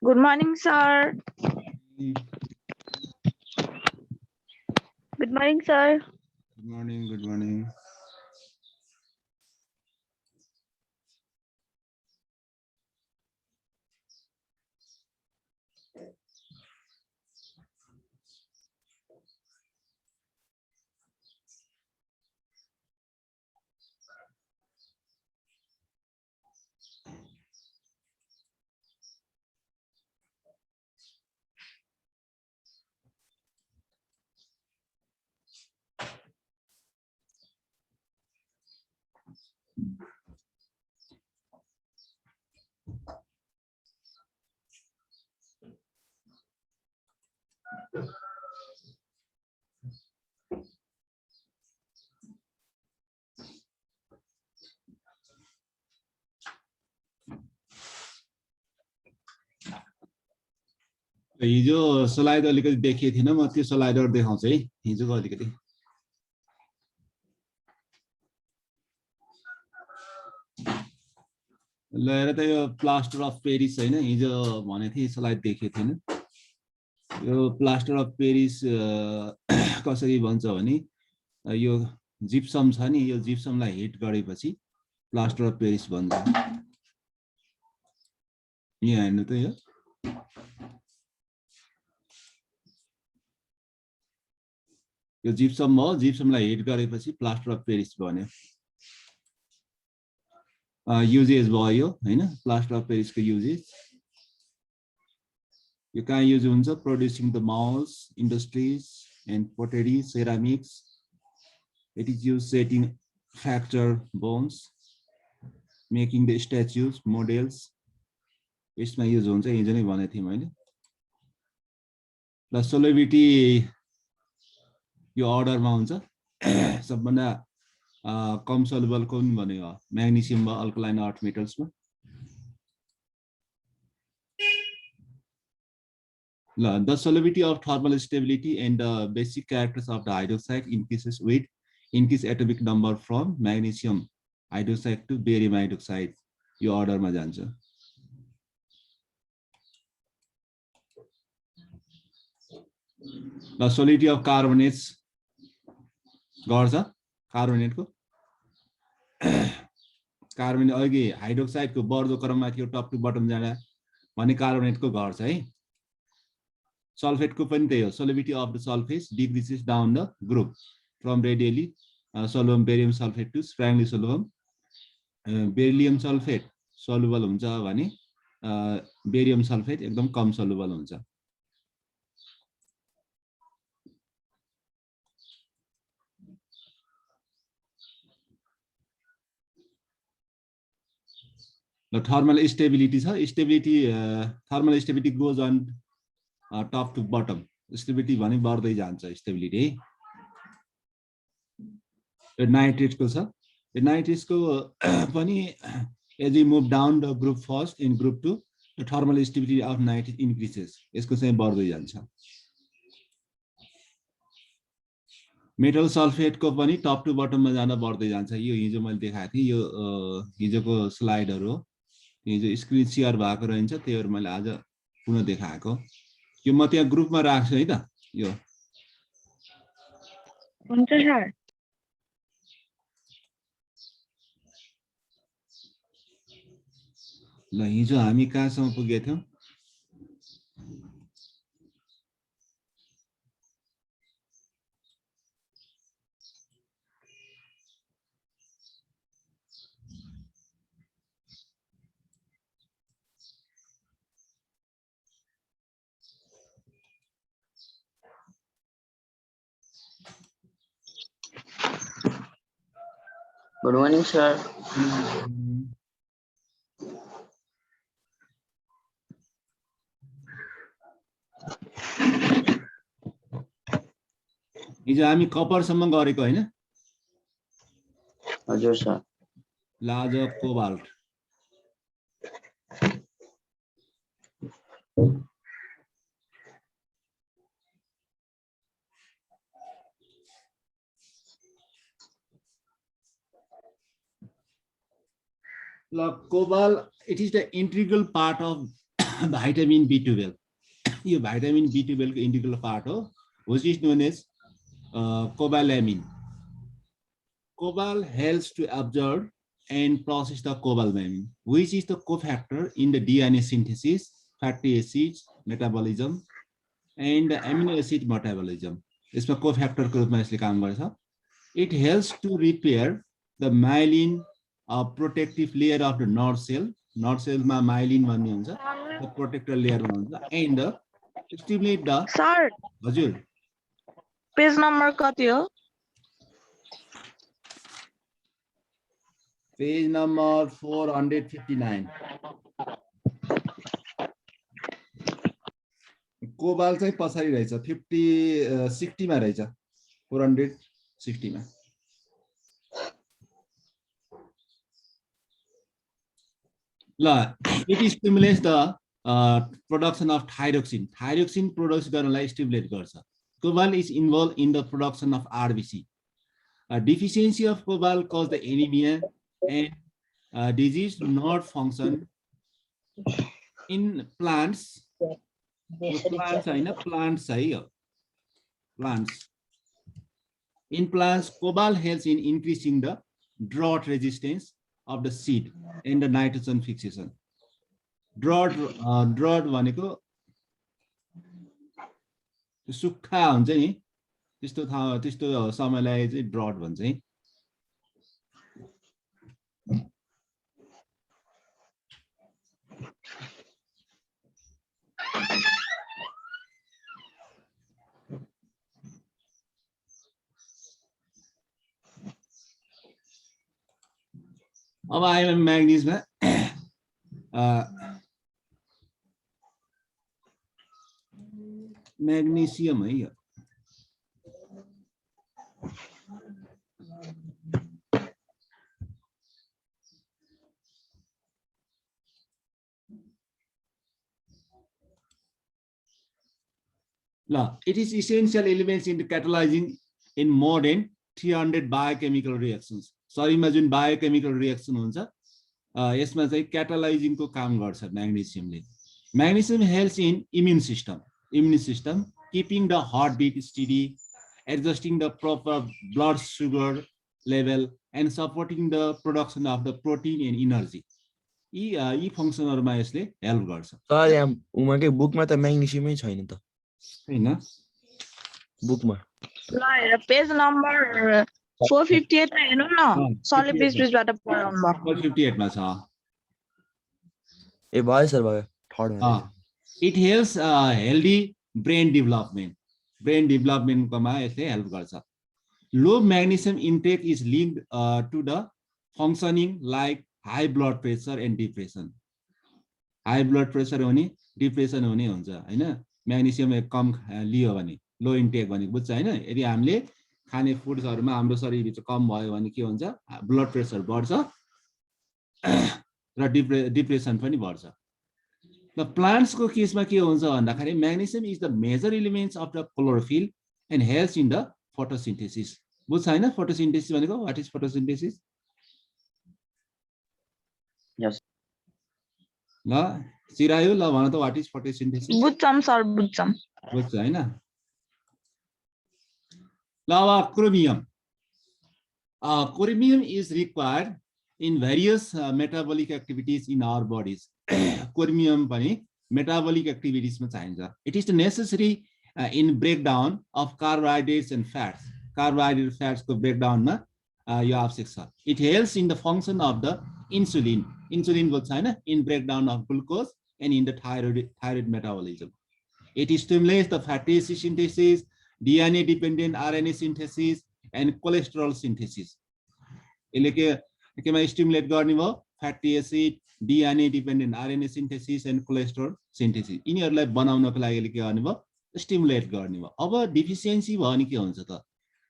Good morning, sir. Good morning, sir. Good morning, good morning. हिजो slide अलिकति देखिएको थिएन, म त्यो स्लाइडर देखाउँछु है। हिजोको अलिकति ल त यो प्लास्टर अफ पेरिस हैन, हिजो भनेको थिएँ स्लाइड देखेको थिएन। यो प्लास्टर अफ पेरिस कसरी भन्छ भने यो जिप्सम छ नि, यो जिप्समलाई हिट गरेपछि प्लास्टर अफ पेरिस भन्छ। यहाँ हेर्नु त यो जिप्सम हो, जिप्समलाई हिट गरेपछि प्लास्टर अफ पेरिस बन्यो। युजेज भयो हैन, प्लास्टर अफ पेरिसको युजेज यो कहाँ युज हुन्छ? Producing the moulds, industries and pottery, ceramics. It is use setting fracture bones, making the statues, models. यसमा युज हुन्छ, हिजो नै भनेको थिएँ मैले। ल सोलिबिलिटी यो अर्डरमा हुन्छ। सबभन्दा कम सोल्युबल कुन भन्यो? म्याग्नेसियम वा अल्कलाइन अर्थ मेटल्समा। The solubility of thermal stability and the basic characters of the hydroxide increases with increased atomic number from magnesium hydroxide to barium hydroxide. यो अर्डरमा जान्छ। The solidity of carbonates गर्छ कार्बोनेटको। Carbonate अघि हाइड्रोक्साइडको बढ्दो क्रममा थियो, टप टु बटम जाँदा भने कार्बोनेटको घट्छ है। सल्फेटको पनि त्यही हो। Solubility of the sulphates decreases down the group from readily soluble barium sulphate to strongly soluble. Beryllium sulphate soluble हुन्छ भने बेरियम सल्फेट एकदम कम सोलुबल हुन्छ। ल थर्मल स्टेबिलिटी छ। Stability thermal stability goes on top to bottom. Stability भने बढ्दै जान्छ स्टेबिलिटी है। यो नाइट्रेटको छ। यो नाइट्रेटको पनि as you move down the group first in group 2 the thermal stability of nitrate increases. यसको चाहिँ बढ्दै जान्छ। मेटल सल्फेटको पनि टप टु बटममा जाँदा बढ्दै जान्छ। यो हिजो मैले देखाएको थिएँ, यो हिजोको स्लाइडहरू हो। हिजो स्क्रिन सेयर भएको रहन्छ, त्यही मैले आज पुनः देखाएको। यो म त्यहाँ ग्रुपमा राख्छु है त। यो हुन्छ सर। ल हिजो हामी कहाँसम्म पुगेका थियौँ? Good morning, sir. हिजो हामी कपरसम्म गरेको हैन? हजुर सर। ल आज cobalt. Cobalt, it is the integral part of vitamin B12. यो vitamin B12 को integral part हो, which is known as cobalamin. Cobal helps to absorb and process the cobalamin, which is the cofactor in the DNA synthesis, fatty acids metabolism, and amino acid metabolism. यसमा cofactor को रूपमा यसले काम गर्छ. It helps to repair the myelin protective layer of the nerve cell. Nerve cell मा myelin भन्ने हुन्छ, the protector layer हुन्छ, and stimulate the. Sir, हजुर. page number कति हो? Page number 459. कोबाल चाहिँ पछाडी रहेछ 60 मा रहेछ 460 मा. ल, it stimulates the production of thyroxine. Thyroxine produce गर्नलाई stimulate गर्छ. Cobal is involved in the production of RBC. A deficiency of cobal causes the anemia and disease do not function in plants. Plants. In plants, cobal helps in increasing the drought resistance of the seed and the nitrogen fixation. Drought भनेको सुक्खा हुन्छ नि, त्यस्तो समयलाई चाहिँ ड्रट भन्छ है. अब आयो म्याग्निजमा. म्याग्नेशियम है यो. ल, it is essential elements in the catalyzing in more than 300 biochemical reactions. शरीरमा जुन बायोकेमिकल रिएक्सन हुन्छ यसमा चाहिँ क्याटालाइजिङ को काम गर्छ म्याग्नेशियमले. Magnesium helps in immune system, keeping the heartbeat steady, adjusting the proper blood sugar level, and supporting the production of the protein and energy. यी फंक्सनहरुमा यसले हेल्प गर्छ. सर यहाँ उमाकै बुकमा त म्याग्नेशियमै छैन त. हैन बुकमा. ल हेर पेज नम्बर 458 मा हेर्नु न. सरले बीचबाट पढाउनु भयो. 458 मा छ. ए भयो सर भयो. थर्ड मा. It helps healthy brain development. Brain development को मा यसले हेल्प गर्छ. Low magnesium intake is linked to the functioning like high blood pressure and depression. High blood pressure हुने, depression हुने हुन्छ हैन. म्याग्नेशियम कम लियो भने, लो इन्टेक भने बुझ्छ हैन. यदि हामीले खाने फुड्सहरुमा हाम्रो शरीरभित्र कम भयो भने के हुन्छ, ब्लड प्रेसर बढ्छ र डिप्रेसन पनि बढ्छ. The plants को केसमा के हुन्छ भन्दाखेरि magnesium is the major elements of the chlorophyll and helps in the photosynthesis. बुझ्छ हैन photosynthesis भनेको? What is photosynthesis? Yes. ल सिरायो ल भन त what is photosynthesis? बुझ्छम सर बुझ्छम. बुझ्छ हैन. ल अब chromium. Chromium is required in various metabolic activities in our bodies. Chromium पनि metabolic activities मा चाहिन्छ. It is necessary in breakdown of carbohydrates and fats. Carbohydrate fats को breakdown मा यो आवश्यक छ. It helps in the function of the insulin. Insulin को छैन in breakdown of glucose and in the thyroid metabolism. It stimulates the fatty acid synthesis, DNA dependent RNA synthesis and cholesterol synthesis. यसले केमा stimulate गर्ने भयो? fatty acid, DNA dependent RNA synthesis and cholesterol synthesis. यिनीहरुलाई बनाउनको लागि के गर्ने भयो? Stimulate गर्ने भयो. अब deficiency भयो नि के हुन्छ त?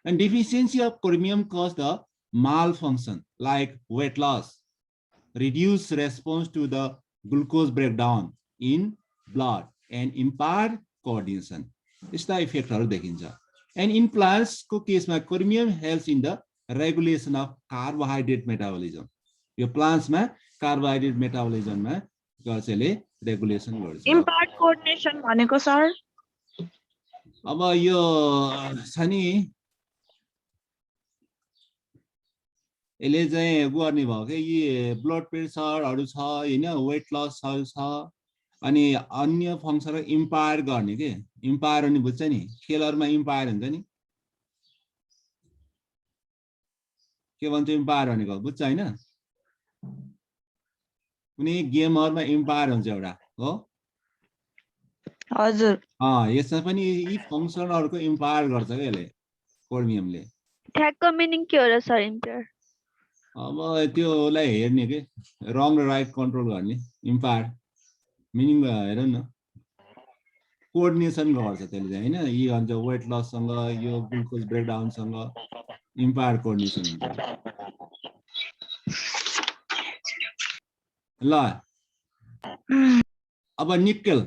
And deficiency of chromium cause the malfunction like weight loss, reduced response to the glucose breakdown in blood and impaired coordination. यस्ता इफेक्टहरु देखिन्छ. And in plants को केसमा chromium helps in the regulation of carbohydrate metabolism. यो plants मा carbohydrate metabolism मा यसले regulation गर्छ। Impart coordination भनेको सर? अब यो छ नि यसले चाहिँ गर्ने भयो कि यी ब्लड प्रेसरहरू छ हैन, वेट लसहरू छ, अनि अन्य फङ्सनहरू इम्पायर गर्ने के। इम्पायर अनि बुझ्छ नि, खेलहरुमा इम्पायर हुन्छ नि, के भन्छ इम्पायर भनेको बुझ्छ हैन? कुनै गेमहरुमा इम्पायर हुन्छ एउटा हो। हजुर। यसमा पनि यी फङ्सनहरुको इम्पायर गर्छ के यसले, कोर्मियमले। ठ्याक्क मिनिङ के हो र सर इम्पायर? अब त्योलाई हेर्ने के, रङ र राइट कन्ट्रोल गर्ने। इम्पायर मिनिङ हेर न, कोअर्डिनेसन गर्छ त्यसले चाहिँ हैन। यी भन्छ वेट लस सँग यो ग्लुकोज ब्रेकडाउन सँग इम्पायर कोअर्डिनेसन हुन्छ। ल अब nickel,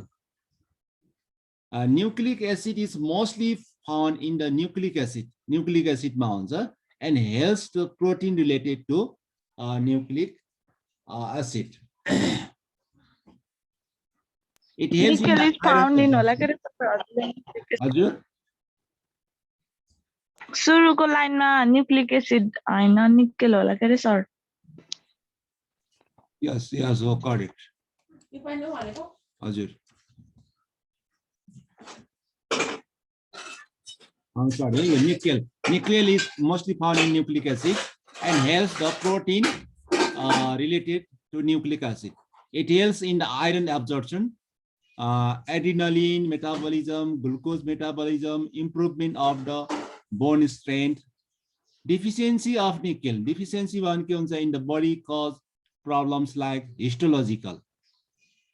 nucleic acid is mostly found in the nucleic acid मा हुन्छ, and helps the protein related to nucleic acid. It helps Nickel is found in होला के रे हजुर सुरुको लाइनमा न्यूक्लिक एसिड हैन निकेल होला के रे सर? yes हो करेक्ट हजुर। Sorry, nickel is mostly found in nucleic acid and helps the protein related to nucleic acid. It helps in the iron absorption, adrenaline metabolism, glucose metabolism, improvement of the bone strength. Deficiency of nickel, deficiency one in the body cause problems like histological.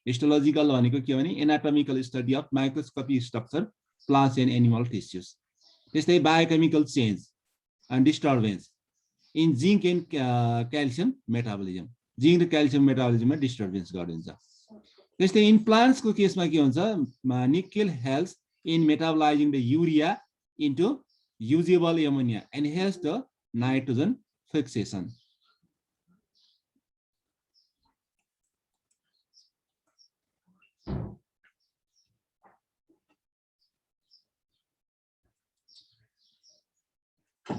Histological anatomical study of microscopic structure, plants and animal tissues. This biochemical change and disturbance in zinc and calcium metabolism. Zinc and calcium metabolism disturbance गरिन्छ। त्यस्तै in plants को केसमा के हुन्छ, nickel helps in metabolizing the urea into usable ammonia and helps the nitrogen fixation.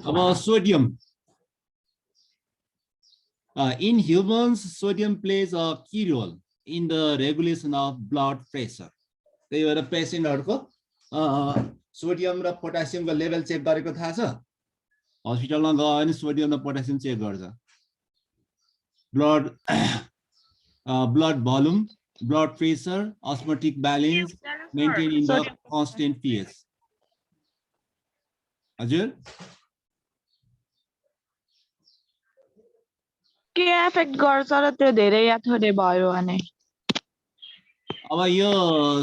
About sodium. In humans, sodium plays a key role in the regulation of blood pressure. त्यही भएर पेशेन्टहरुको sodium र पोटासियमको level check गरेको थाहा छ? हस्पिटलमा गयो भने sodium र पोटासियम चेक गर्छ। blood volume, blood pressure, osmotic balance maintained in the constant pH. हजुर के एफेक्ट गर्छ र त्यो धेरै या थोरै भयो भने? अब यो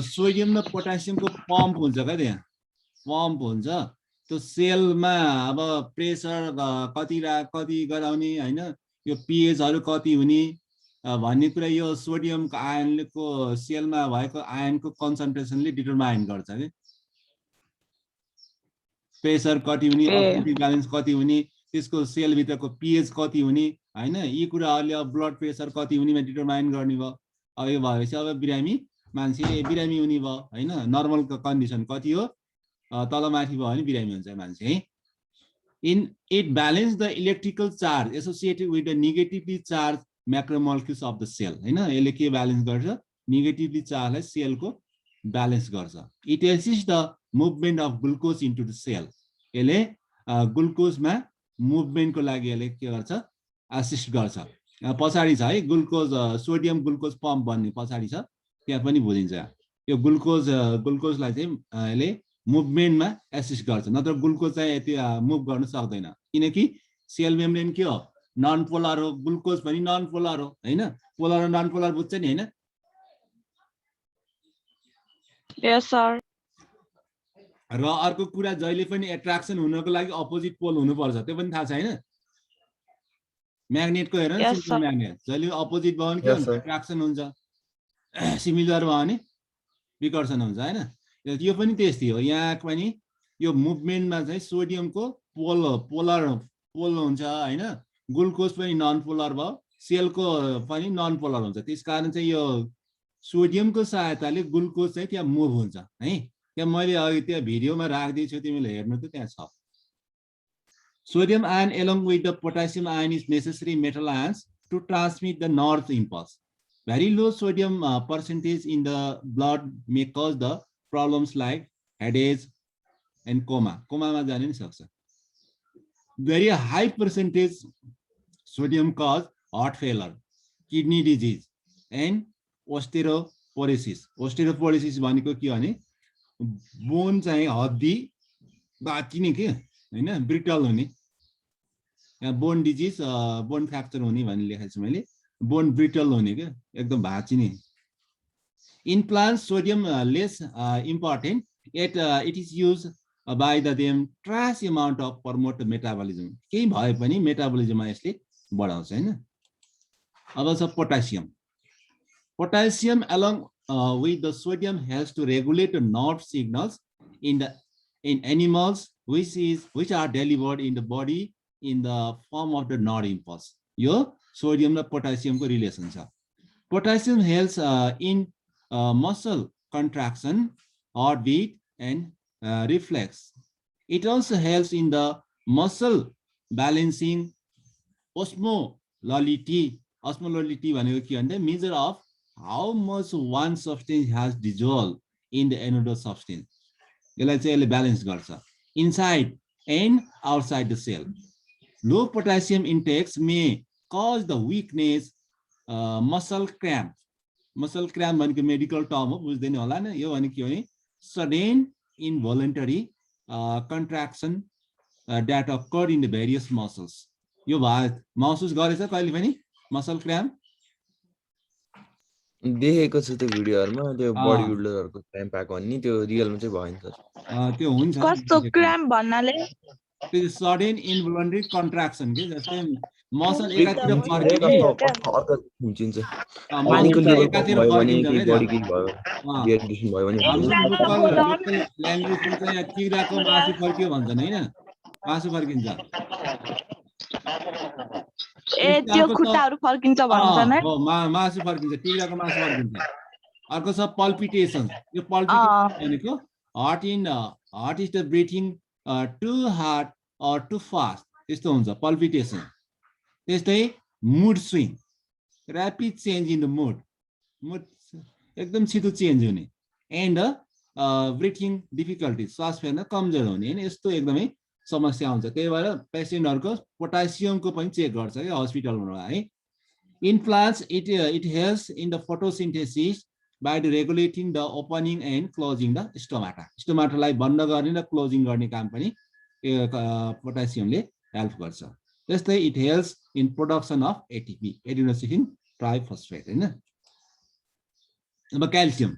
सोडियम र पोटासियमको पम्प हुन्छ क्या, त्यहाँ पम्प हुन्छ त्यो सेलमा। अब प्रेसर कति गराउने हैन, यो पीएचहरु कति हुने भन्ने कुरा यो सोडियमको आयनको सेलमा भएको आयनको कन्सन्ट्रेसनले डिटरमाइन गर्छ के। प्रेसर कति हुने, ऑस्मोटिक बैलेंस कति हुने, त्यसको सेल भित्रको पीएच कति हुने हैन, यी कुराहरुले अब ब्लड प्रेसर कति हुनेमा डिटरमाइन गर्ने भयो। अब यो भएपछि अब बिरामी मान्छे बिरामी हुने भयो हैन। नर्मल कन्डिसन कति हो, तलमाथि भयो भने बिरामी हुन्छ मान्छे है। It balance the electrical charge associated with the negatively charged macromolecules of the cell हैन। यसले के ब्यालेन्स गर्छ, नेगेटिभली चार्जलाई सेलको ब्यालेन्स गर्छ। It assists the movement of glucose into the cell. यसले ग्लुकोजमा मुभमेन्टको लागि यसले के गर्छ, असिस्ट गर्छ। पछाडी छ है ग्लुकोज सोडियम ग्लुकोज पम्प भन्ने पछाडी छ, त्यहाँ पनि बुझिन्छ। यो ग्लुकोजलाई चाहिँ यसले मुभमेन्टमा एसिस्ट गर्छ, नत्र ग्लुकोज चाहिँ यति मुभ गर्न सक्दैन, किनकि सेल मेम्ब्रेन के हो, नन पोलर हो। ग्लुकोज पनि नन पोलर हो हैन। पोलर र नन पोलर बुझ्छ नि हैन? यस सर। र अर्को कुरा, जहिले पनि एट्र्याक्सन हुनको लागि अपोजिट पोल हुनुपर्छ, त्यो पनि थाहा छ हैन? म्याग्नेटको हेर न, सिम्पल म्याग्नेट जहिले अपोजिट भयो भने के हुन्छ, एट्र्याक्सन हुन्छ। सिमिलर भयो भने विकर्षण हुन्छ हैन? यो पनि त्यस्तै हो। यहाँ पनि यो मुभमेन्टमा चाहिँ सोडियमको पोलर हुन्छ हैन, ग्लुकोज पनि नन पोलर भयो, सेलको पनि नन पोलर हुन्छ। त्यसकारण चाहिँ यो सोडियमको सहायताले ग्लुकोज चाहिँ त्यहाँ मुभ हुन्छ है। त्यहाँ मैले अघि त्यहाँ भिडियोमा राखिदिएको छु, तिमीले हेर्नु त त्यहाँ छ। Sodium ion along with the potassium ion is necessary metal ions to transmit the north impulse. Very low sodium percentage in the blood may cause the problems like headache and coma. Coma ma jane ni sakcha. Very high percentage sodium cause heart failure, kidney disease and osteoporosis. Osteoporosis भनेको के भने bone चाहिँ हड्डी बाँचिने के हैन, brittle हुने। यहाँ bone disease, bone fracture हुने भन्ने लेखेको छु मैले, बोन ब्रिटल हुने के, एकदम भाँचिने। In plants, sodium less important, yet it is used by them trace amount of promote metabolism. केही भए पनि मेटाबोलिजममा यसले बढाउँछ हैन। अब छ potassium. Potassium along with the sodium helps to regulate the nerve signals in animals which are delivered in the body in the form of the nerve impulse. यो sodium र potassium को relation छ। Potassium helps in muscle contraction, heartbeat and reflex. It also helps in the muscle balancing, osmolality. Osmolality भनेको के भन्दा measure of how much one substance has dissolved in the another substance. यसलाई चाहिँ यसले balance गर्छ inside and outside the cell. Low potassium intakes may cause the weakness, muscle cramp. Muscle cramp भनेको medical term हो, बुझ्दैन होला नि। यो भनेको के हो, sudden involuntary contraction that occur in the various muscles. यो महसुस गरेछ कहिले पनि muscle cramp? देखेको छु त्यो भिडियोहरुमा, त्यो बडी बिल्डरहरुको क्र्याम्प आएको भन्ने, त्यो रियलमा चाहिँ भएन सर। त्यो हुन्छ। कस्तो क्र्याम्प भन्नाले? त्यो सडन इन्भोलन्टरी कन्ट्राक्सन के, जस्तै मसल एकातिर फर्किन्छ, अर्को हुन्छिन्छ। पानीको लेभल कम भयो भने केही बडी केही भयो, डिहाइड्रेसन भयो भने लोकल ल्याङ्ग्वेजमा चाहिँ तिग्राको मासु फर्कियो भन्छन् हैन, मासु फर्किन्छ। ए त्यो खुट्टाहरु फर्किन्छ भन्छन् है। हो, मासु फर्किन्छ, तिग्राको मासु फर्किन्छ। अर्को छ पल्पिटेसन। यो पल्पिटेसन भनेको heart is the breathing too hard or too fast, त्यस्तो हुन्छ पल्पिटेसन। त्यस्तै mood swing, rapid change in the mood एकदम छिटो चेन्ज हुने, and breathing difficulty, श्वास फेर्न कमजोर हुने हैन, यस्तो एकदमै समस्या हुन्छ। त्यही भएर पेशेन्टहरुको पोटासियमको पनि चेक गर्छ के हस्पिटलमा है। In plants, it helps in the photosynthesis by regulating the opening and closing the stomata. Stomata लाई बन्द गर्ने र क्लोजिङ गर्ने काम पनि पोटासियमले हेल्प गर्छ। त्यस्तै it helps in production of ATP, adenosine triphosphate हैन। अब calcium.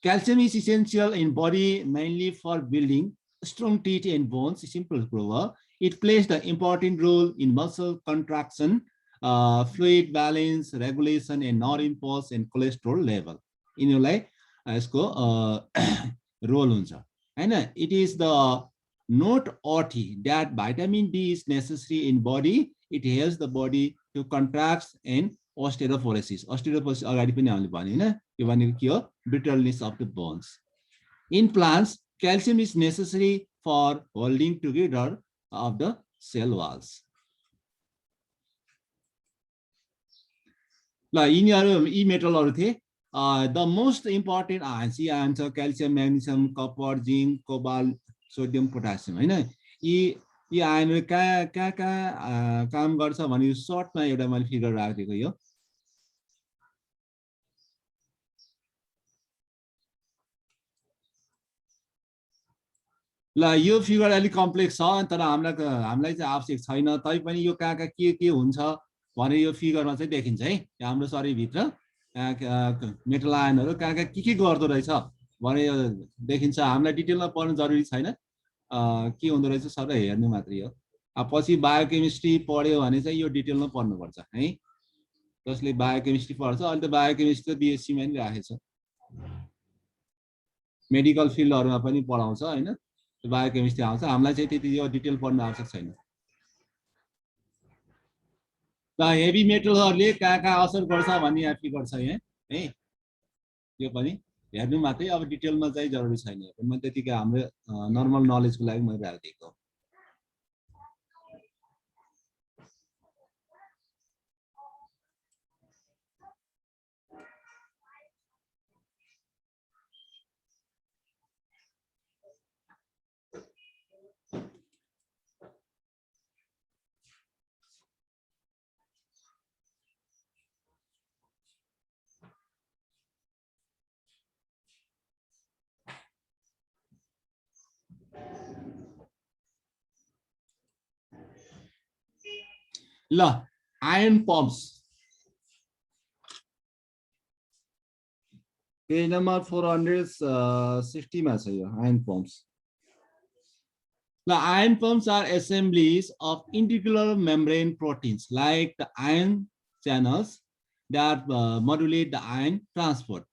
Calcium is essential in body mainly for building strong teeth and bones. Simple prover. It plays the important role in muscle contraction, fluid balance, regulation and nerve impulse and cholesterol level. यिनीहरुलाई यसको role हुन्छ हैन। It is the noteworthy that vitamin D is necessary in body. It helps the body to contract and osteoporosis. Osteoporosis अगाडि पनि हामीले भने हैन, यो भनेको के हो, brittleness of the bones. In plants, calcium is necessary for holding together of the cell walls. ल यिनीहरु यी मेटलहरु थिए। The most important ions, ions are calcium, magnesium, copper, zinc, cobalt, sodium, potassium हैन। यी आयनहरु कहाँ काम गर्छ भने सर्टमा एउटा मैले फिगर राखेको यो। ल यो फिगर अलि कम्प्लेक्स छ, तर हामीलाई चाहिँ आवश्यक छैन, तै पनि यो कहाँ के हुन्छ भने यो फिगरमा चाहिँ देखिन्छ है। हाम्रो शरीरभित्र मेटल आयनहरु कहाँ के गर्दो रहेछ भने देखिन्छ। हामीलाई डिटेलमा पढ्नु जरुरी छैन, के हुँदो रहेछ सबै हेर्नु मात्रै हो। अब पछि बायोकेमिस्ट्री पढ्यो भने चाहिँ यो डिटेलमा पढ्नुपर्छ है। जसले बायोकेमिस्ट्री पढ्छ, अहिले त बायोकेमिस्ट्री बीएससी मा नि राखेछ, मेडिकल फिल्डहरुमा पनि पढाउँछ हैन, बायोकेमिस्ट्री आउँछ। हामीलाई चाहिँ त्यति यो डिटेल पढ्न आवश्यक छैन। त हेभी मेटलहरुले कहाँ असर गर्छ भन्ने यहाँ फिगर छ यहाँ है। यो पनि हेर्नु मात्रै, अब डिटेलमा चाहिँ जरुरी छैन। म त्यतिकै हाम्रो नर्मल नलेजको लागि मैले राखिदिएको हो। ल आयन पम्प्स पेज नम्बर 460 मा छ यो ion pumps. The ion pumps are assemblies of integral membrane proteins like the ion channels that modulate the ion transport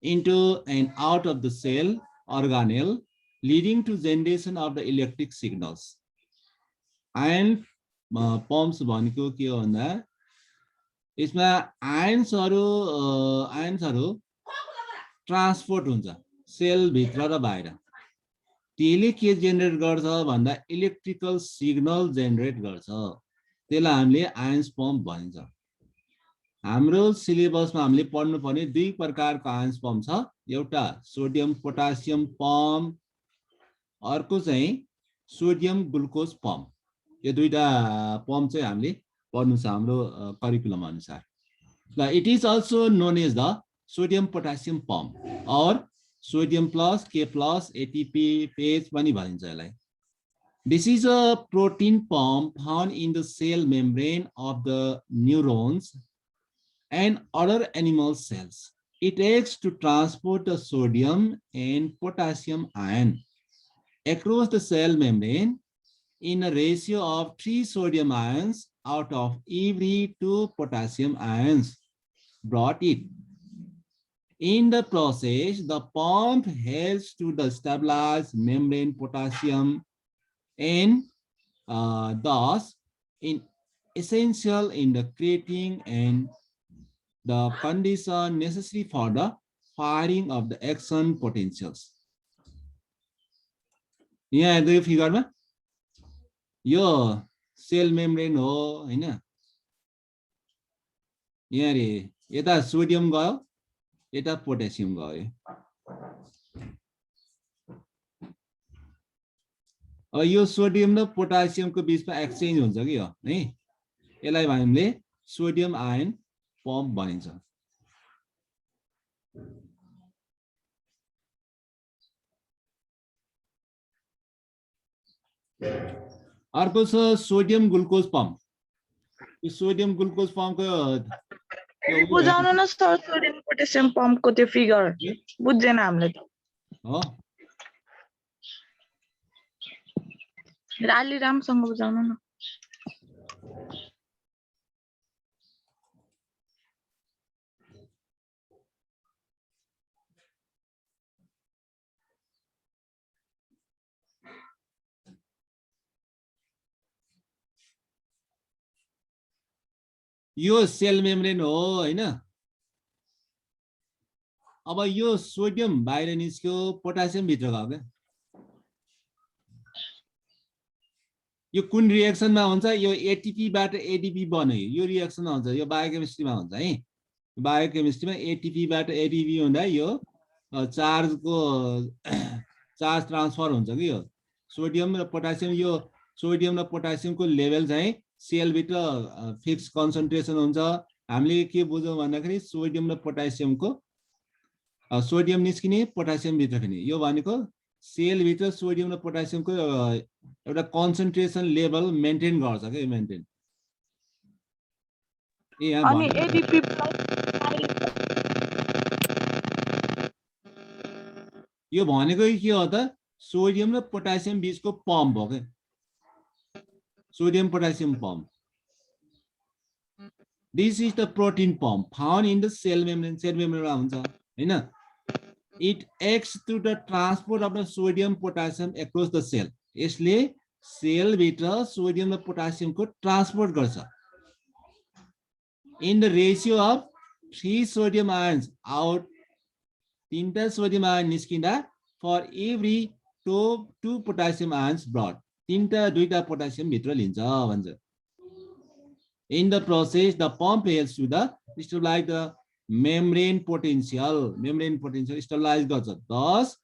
into and out of the cell organelle, leading to generation of the electric signals. Ion pumps भनेको के हो भन्दा यसमा आयन्सहरु transport हुन्छ sale भित्र र बाहिर। त्यसले के जेनेरेट गर्छ भन्दा इलेक्ट्रिकल सिग्नल जेनेरेट गर्छ। त्यसलाई हामीले आयन्स पम्प भनिन्छ। हाम्रो सिलेबसमा हामीले पढ्नु पर्ने दुई प्रकारको आयन्स पम्प छ, एउटा सोडियम पोटासियम पम्प, अर्को चाहिँ सोडियम ग्लुकोज पम्प। यो दुईटा पम्प चाहिँ हामीले पढ्नु छ हाम्रो करिकुलम अनुसार। It is also known as the sodium potassium pump or sodium plus K plus ATP phase पनि भनिन्छ यसलाई। This is a protein pump found in the cell membrane of the neurons and other animal cells. It acts to transport the sodium and potassium ion across the cell membrane in a ratio of 3 sodium ions out of every 2 potassium ions brought in. In the process, the pump helps to stabilize membrane potassium and thus essential in the creating and the condition necessary for the firing of the action potentials. यहाँ हेर्दै फिगरमा यो sale membrane हो हैन। यहाँ रे यता sodium गयो, यता पोटेसियम गयो। अब यो सोडियम र पोटासियमको बीचमा एक्सचेन्ज हुन्छ कि यो है, यसलाई हामीले सोडियम आयन पम्प भनिन्छ। अर्को छ सोडियम ग्लुकोज पम्प। यो सोडियम ग्लुकोज पम्पको बुझाउनु न सर, सोडियम पोटेसियम पम्पको त्यो फिगर बुझ्दैन हामीले त हो। अलि राम्रोसँग बुझाउनु न। यो सेल मेम्ब्रेन हो हैन। अब यो सोडियम बाहिर निस्क्यो, पोटासियम भित्र गयो के। यो कुन रिएक्सनमा हुन्छ? यो एटीपी बाट एडीपी बन्यो, यो रिएक्सनमा हुन्छ, यो बायोकेमिस्ट्रीमा हुन्छ है। बायोकेमिस्ट्रीमा एटीपी बाट एडीपी हुँदा यो चार्जको चार्ज ट्रान्सफर हुन्छ कि यो सोडियम र पोटासियम। यो सोडियम र पोटासियमको लेभल चाहिँ सेल भित्र फिक्स कन्सन्ट्रेसन हुन्छ। हामीले के बुझौँ भन्दाखेरि सोडियम र पोटासियमको सोडियम निस्किने, पोटासियम भित्र फेर्ने, यो भनेको सेल भित्र सोडियम र पोटासियमको एउटा कन्सन्ट्रेसन लेभल मेन्टेन गर्छ के, मेन्टेन। अनि एडीपी यो भनेको के हो त? सोडियम र पोटासियम बीचको पम्प हो के, sodium potassium pump. This is the protein pump found in the cell membrane. Cell membrane हुन्छ हैन। It acts to the transport of the sodium potassium across the cell. यसले सेल भित्र sodium र पोटासियमको transport गर्छ। In the ratio of 3 sodium ions out तीनटा sodium ion निस्किँदा for every two potassium ions brought, दुईटा potassium भित्र लिन्छ भन्छ. In the process, the pump helps to stabilize the membrane potential. Membrane potential stabilize गर्छ. Thus,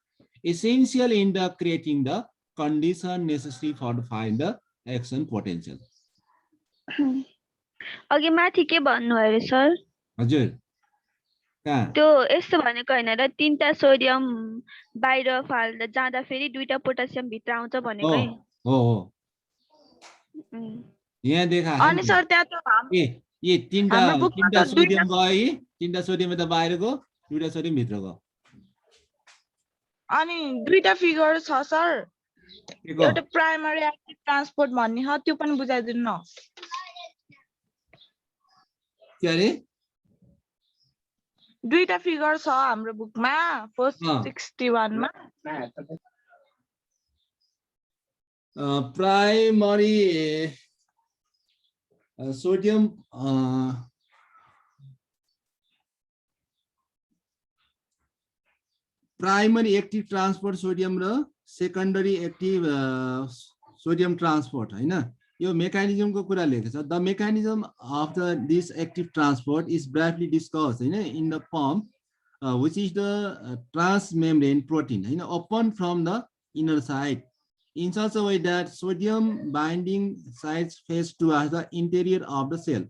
essential in the creating the condition necessary for the find the action potential. अघि माथि के भन्नु अरे सर? हजुर कहाँ? त्यो यस्तो भनेको हैन र तीनटा सोडियम बाहिर फाल्दा जाँदा फेरि दुईटा पोटासियम भित्र आउँछ भनेको है. हो यहाँ देखा है अनि सर त्यहाँ त ये तीनटा सोडियम गयो, तीनटा सोडियम त बाहिर गयो, दुईटा सोडियम भित्र गयो. अनि दुईटा फिगर छ सर. एउटा प्राइमरी एक्टिभ ट्रान्सपोर्ट भन्ने हो, त्यो पनि बुझाइदिनु न. के अरे? दुईटा फिगर छ हाम्रो बुकमा 461 मा. Primary sodium primary active transport sodium र सेकेन्डरी एक्टिभ सोडियम ट्रान्सपोर्ट हैन. यो मेकानिजमको कुरा लेखेको छ. The mechanism of this active transport is briefly discuss हैन in the pump which is the transmembrane protein हैन open from the inner side in such a way that sodium binding sites face towards the interior of the cell.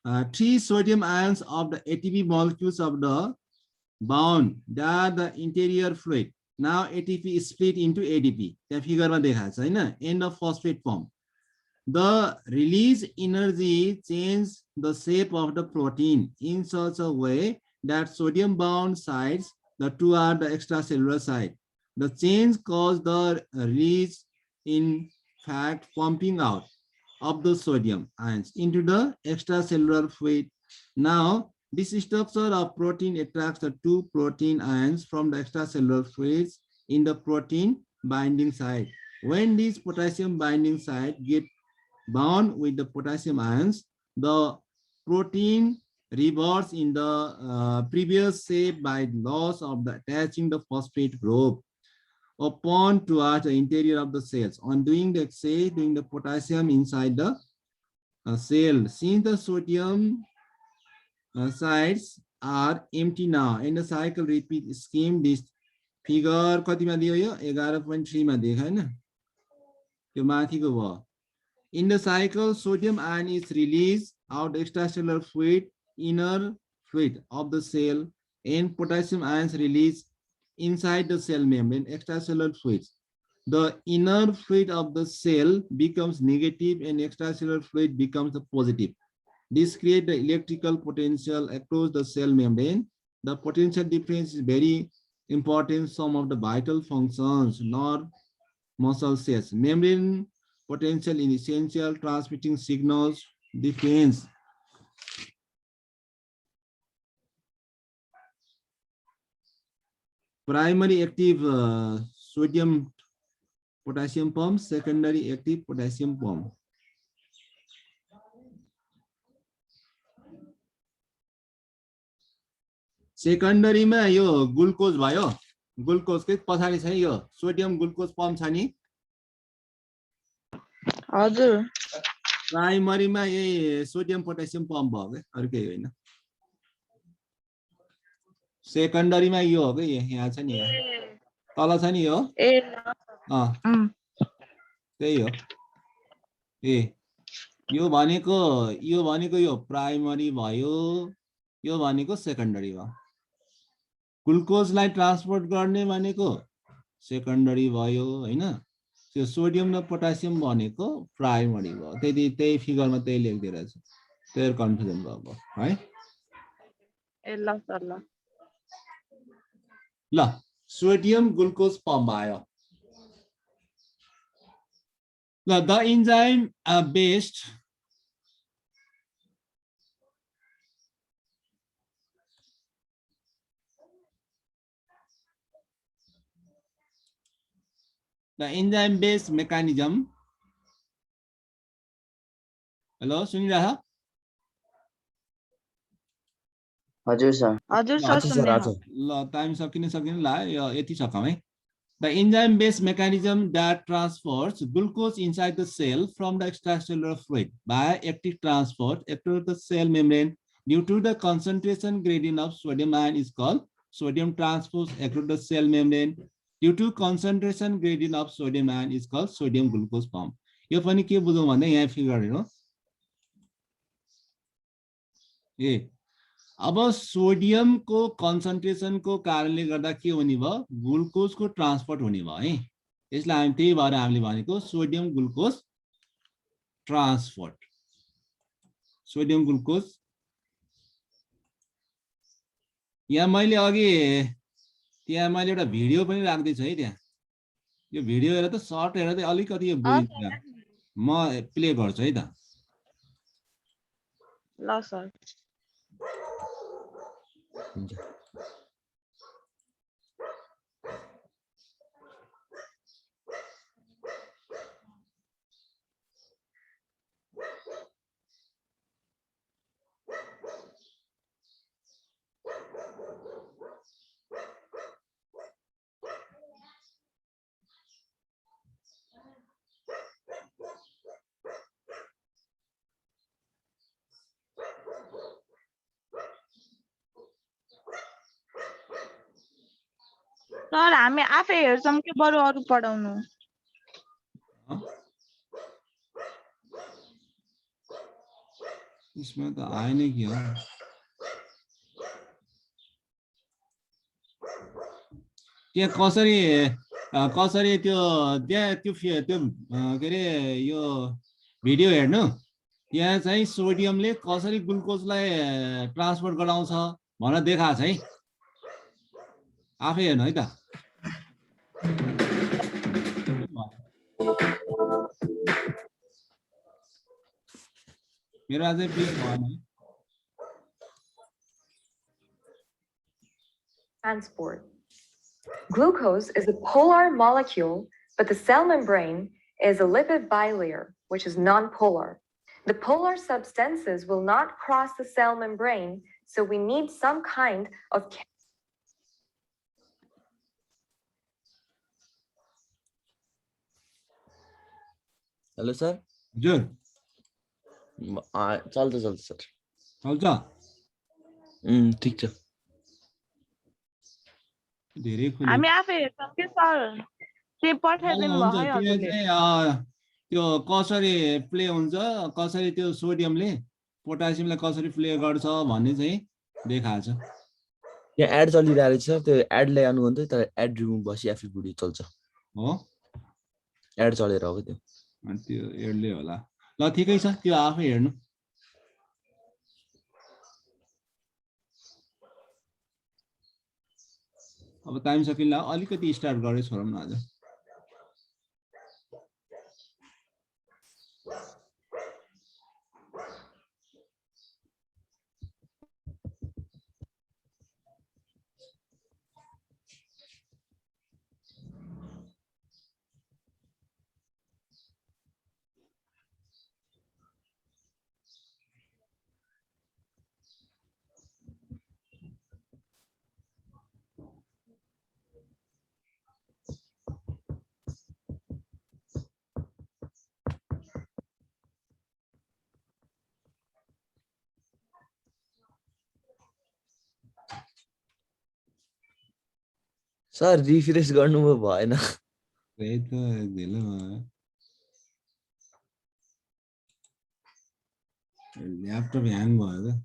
3 sodium ions of the ATP molecules of the bound that the interior fluid. Now ATP is split into ADP. The figure ma dekha cha haina, end of phosphate form. The release energy changes the shape of the protein in such a way that sodium bound sides, the two are the extracellular side. The change caused the release, in fact, pumping out of the sodium ions into the extracellular fluid. Now, this structure of protein attracts the two protein ions from the extracellular fluids in the protein binding site. When these potassium binding site get bound with the potassium ions, the protein reverts in the previous shape by loss of the attaching the phosphate group upon towards the interior of the cells. On doing the exchange, doing the potassium inside the cell, since the sodium sites are empty now, and the cycle repeat scheme. This figure कतिमा दियो यो 11.3 मा देखा हैन, त्यो माथिको भयो. In the cycle, sodium ion is released out extracellular fluid, inner fluid of the cell, and potassium ions released inside the cell membrane, extracellular fluids. The inner fluid of the cell becomes negative and extracellular fluid becomes the positive. This creates the electrical potential across the cell membrane. The potential difference is very important. Some of the vital functions, not muscle cells. Membrane potential is essential, transmitting signals, defense. Primary active sodium potassium pump, secondary active potassium pump. Secondary मा यो glucose भयो, glucose के पछाडी छ यो sodium glucose pump छ नि. हजुर. प्राइमरी मा यही सोडियम पोटेशियम पम्प भयो के, अरु केही हैन. सेकेन्डरी मा यो हो के, यहाँ छ नि, तल छ नि यो. त्यही हो. यो भनेको यो प्राइमरी भयो, यो भनेको सेकेन्डरी भयो. ग्लुकोजलाई ट्रान्सपोर्ट गर्ने भनेको सेकेन्डरी भयो हैन. त्यो सोडियम र पोटासियम भनेको प्राइमरी भयो. त्यही फिगरमा त्यही लेख्दै रहेछ, त्यही कन्फ्युजन भयो है. ल सोडियम ग्लुकोज पम्प आयो. ल the enzyme based the enzyme based mechanism. Hello, सुनिरह? हजुर सर हजुर ल, सर अच्छा सर सुन्ने अच्छा ल टाइम सकिने ल यति सकौँ है The enzyme based mechanism that transfers glucose inside the cell from the extracellular fluid by active transport across the cell membrane due to the concentration gradient of sodium ion is called sodium transpose across the cell membrane due to concentration gradient of sodium ion is called sodium glucose pump. यो पनि के बुझौँ भन्दा यहाँ figure हेर्नु ए अब sodium को concentration को कारणले गर्दा के हुने भयो ग्लुकोज को ट्रान्सपोर्ट हुने भयो है यसलाई हामी त्यही भएर हामीले भनेको sodium glucose transport sodium glucose यहाँ मैले अघि त्यहाँ मैले एउटा भिडियो पनि राख्दै छु है त्यहाँ यो भिडियो हेरेर त सर्ट हेरेर त अलिकति बुझिन्छ म प्ले गर्छु है त ल सर हुन्छ सर हामी आफै हेर्छौँ कि बरु अरू पढाउनु इसमें तो आए नहीं किया त्यहाँ कसरी कसरी त्यो त्यहाँ त्यो त्यो के अरे यो भिडियो हेर्नु त्यहाँ चाहिँ सोडियमले कसरी ग्लुकोजलाई ट्रान्सपोर्ट गराउँछ भनेर देखाएको छ है आफै हेर्नु है त मेरो अझै प्ले भएन है Transport. Glucose is a polar molecule, but the cell membrane is a lipid bilayer, which is non-polar. The polar substances will not cross the cell membrane, so we need some kind of hello sir हजुर चल्छ चल्छ sir चल्छ ठिक छ धेरै हामी आफै हेर्छौँ कि सर त्यो पठाइदिनु भयो है हजुरले त्यो कसरी प्ले हुन्छ कसरी त्यो सोडियमले पोटासियमलाई कसरी प्ले गर्छ भन्ने चाहिँ देखाएको छ त्यहाँ एड चलिरहेको रहेछ सर त्यो एडलाई आउनु भने तर एड रिमुभ भएपछि आफै भिडियो चल्छ हो एड चलेर हो त्यो त्यो एडले होला ल ठिकै छ त्यो आफै हेर्नु अब टाइम सकिन्छ अलिकति स्टार्ट गरे छोडौँ न आज सर रिफ्रेश गर्नु भएन त्यही त ढिलो भयो ल्यापटप ह्याङ भयो त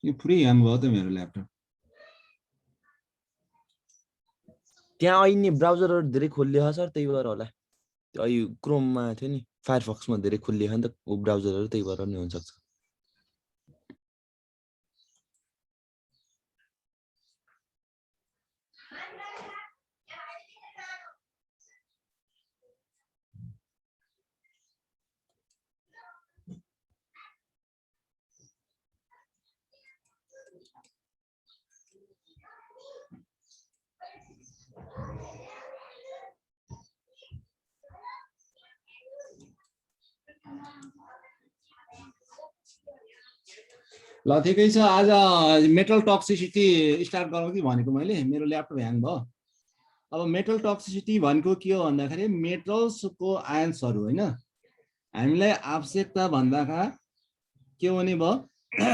यो पुरै ह्याङ भयो त मेरो ल्यापटप त्यहाँ अहिले ब्राउजरहरू धेरै खोलियो सर त्यही भएर होला त्यो अहिले क्रोममा थियो नि फायरफक्समा धेरै खोलियो नि त ब्राउजरहरू त्यही भएर नि हुनसक्छ ल ठिकै छ आज मेटल टक्सिसिटी स्टार्ट गरौँ कि भनेको मैले मेरो ल्यापटप ह्याङ भयो अब मेटल टक्सिसिटी भनेको के हो भन्दाखेरि मेटल्सको आयन्सहरू हैन हामीलाई आवश्यकता भन्दाका के हुने भयो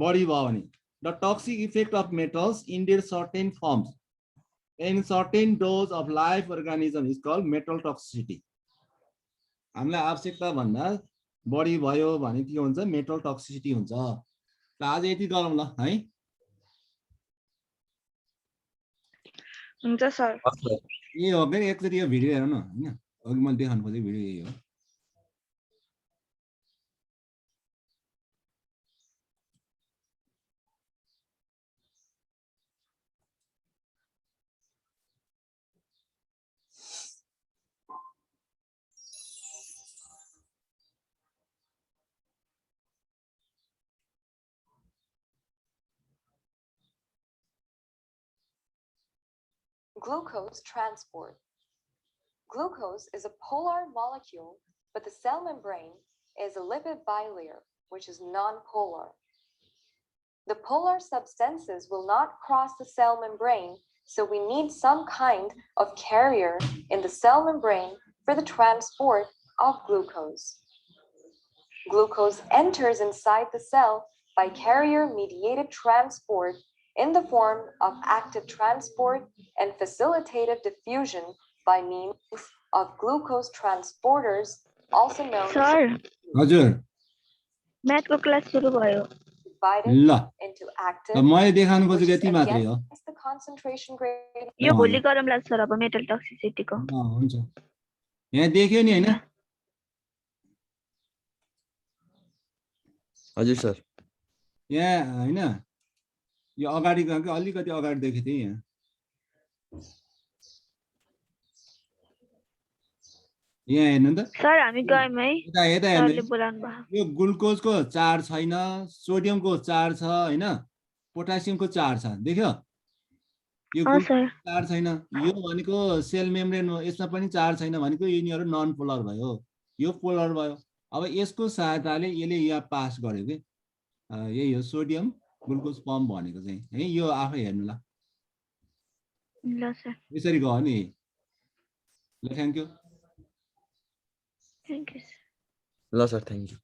बढी भयो भने the toxic effect of metals in their certain forms in certain dose of life organism is called metal toxicity हामीलाई आवश्यकता भन्दा बढी भयो भने के हुन्छ मेटल टक्सिसिटी हुन्छ ल आज यति गरौँ ल है हुन्छ सर ए हो के एकचोटि यो भिडियो हेर्नु हैन अघि मैले देखाउनु खोजेको भिडियो यही हो Glucose transport. Glucose is a polar molecule, but the cell membrane is a lipid bilayer, which is nonpolar. The polar substances will not cross the cell membrane, so we need some kind of carrier in the cell membrane for the transport of glucose. Glucose enters inside the cell by carrier-mediated transport in the form of active transport and facilitative diffusion by means of glucose transporters, also known sir हजुर म्याथको class सुरु भयो divided ल into ल active, मैले देखाउनु which खोजेको is यति मात्रै हो against the concentration gradient. यो भोलि गरौँला सर अब मेटल टक्सिसिटीको हुन्छ यहाँ देख्यो नि हैन हजुर सर यहाँ हैन यो अगाडि गएको अलिकति अगाडि देखेको थिएँ यहाँ यहाँ हेर्नु त सर हामी गयौँ है यता यता सरले हेर्नु बोलाउनु भयो यो ग्लुकोजको चार्ज छैन सोडियमको चार्ज छ हैन पोटासियमको चार्ज छ देख्यो यो सर चार्ज छैन यो भनेको सेल मेम्ब्रेन हो यसमा पनि चार्ज छैन भनेको यिनीहरू नन पोलर भयो यो पोलर भयो अब यसको सहायताले यसले यहाँ पास गर्यो के यही हो सोडियम ग्लुकोज पम्प भनेको चाहिँ है यो आफै हेर्नु ल ल सर यसरी गयो नि ल थ्यांक यू थ्याङ्क यू ल सर थ्याङ्क यू